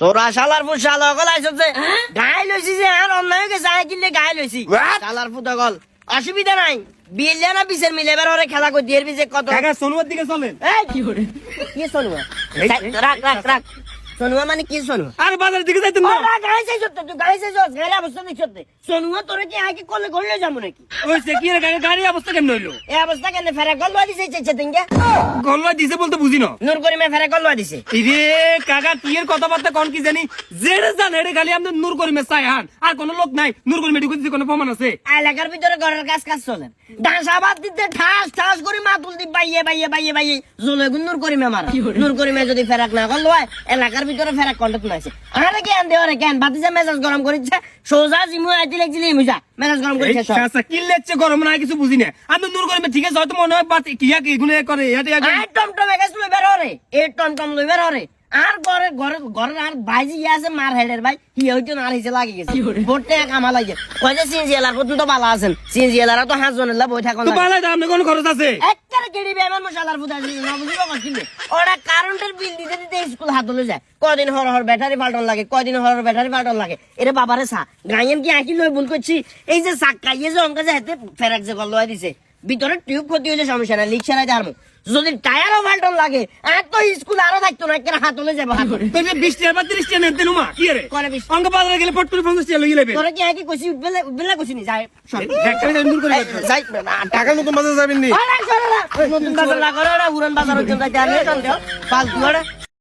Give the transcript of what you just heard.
তোরা শালার ফুট শালা গল আইসছে গায়ে লইছি যে আর অন্যায় গেছে আয় কিনলে গায়ে লইছি শালার ফুট গল অসুবিধা নাই বিলে না বিছের মিলে এবার ওরে খেলা কই দিয়ে বিছে কত কাকা সোনুয়ার দিকে চলেন এই কি করে কি সোনুয়া রাখ রাখ রাখ সোনুয়া মানে কি সোনুয়া আর বাজারের দিকে যাইতেন না ওরা গায়ে চাইছ তুই গায়ে চাইছ গায়ে অবস্থা দেখছ সোনুয়া তোরে কি আগে করলে গড়লে যাবো নাকি ওইছে কি রে গাড়ি অবস্থা কেমন হইলো এই অবস্থা কেন ফেরা গলবা দিছে চাইছে তিনকে গলবা দিছে বলতে বুঝি না নূর করিমে ফেরা গলবা দিছে ইরে কাকা কি এর কথাবার্তা কোন কি জানি জেড়ে জান হেড়ে খালি আমাদের নূর করিমে চাই হান আর কোন লোক নাই নূর করিমে ঢুকে কোনো প্রমাণ আছে এলাকার ভিতরে ঘরের কাজ কাজ চলে ডাঁসাবাদ দিতে ঠাস ঠাস করে মাতুল দি বাইয়ে বাইয়ে বাইয়ে বাইয়ে জলে নূর করিমে মারা নূর করিমে যদি ফেরাক না করলো হয় এলাকার ভিতরে ফেরাক কন্টাক্ট নাইছে আরে কেন দেওয়ারে কেন বাতিজা মেজাজ গরম করিছে সোজা জিমু আইতে লাগছিলি মুজা মেজাজ গরম করিছে সব আচ্ছা কি লেচ্ছে গরম না কিছু বুঝি না আমি নূর করিমে ঠিক আছে হয়তো মনে হয় বাত কিয়া কি গুনে করে এটা আই টমটম একাস লই বের হরে এ টমটম লই বের হরে আর ঘরে আর ভাইজি আছে মার হেডের ভাই হি হইতো না আর হিসে লাগি গেছে ভোটে কামা লাগে কয় যে সিএনজি এলার কত তো ভালো আছেন সিএনজি এলারা তো 5 জনের লা বই থাকুন তো বালাই দাম কোন খরচ আছে একবারে গেড়ি বেমান মশালার ফুটা দিল না বুঝিবা কইলে ওরা কারেন্টের বিল দিতে দিতে স্কুল হাত ধরে যায় কয়দিন হর ব্যাটারি পাল্টন লাগে কয়দিন হর ব্যাটারি পাল্টন লাগে এরে বাবারে সা গায়েন কি আকি লই ভুল করছি এই যে সাক্কাইয়ে যে অঙ্কা যে হাতে ফেরাক যে গল্লয় দিছে ভিতরে টিউব ক্ষতি হইছে সমস্যা না লিক ছাড়াই দাঁড়াবো যদি টায়ারও পাল্টন লাগে আর তো স্কুল আরো থাকতো না কেন হাত হলে যাবো তুই 20 টাকা বা 30 টাকা নেন নুমা কি রে করে 20 অঙ্গ বাজারে গেলে পট করে 50 টাকা লই লেবে তোরা কি আগে কইছি উঠবেলা কইছি নি যায় একটা নূর করিমে যাই টাকা নতুন বাজার যাবেন নি নতুন বাজার না করে ওরা উড়ান বাজার হচ্ছে যাইতে আর নেই কাল দেও ফালতু ওরা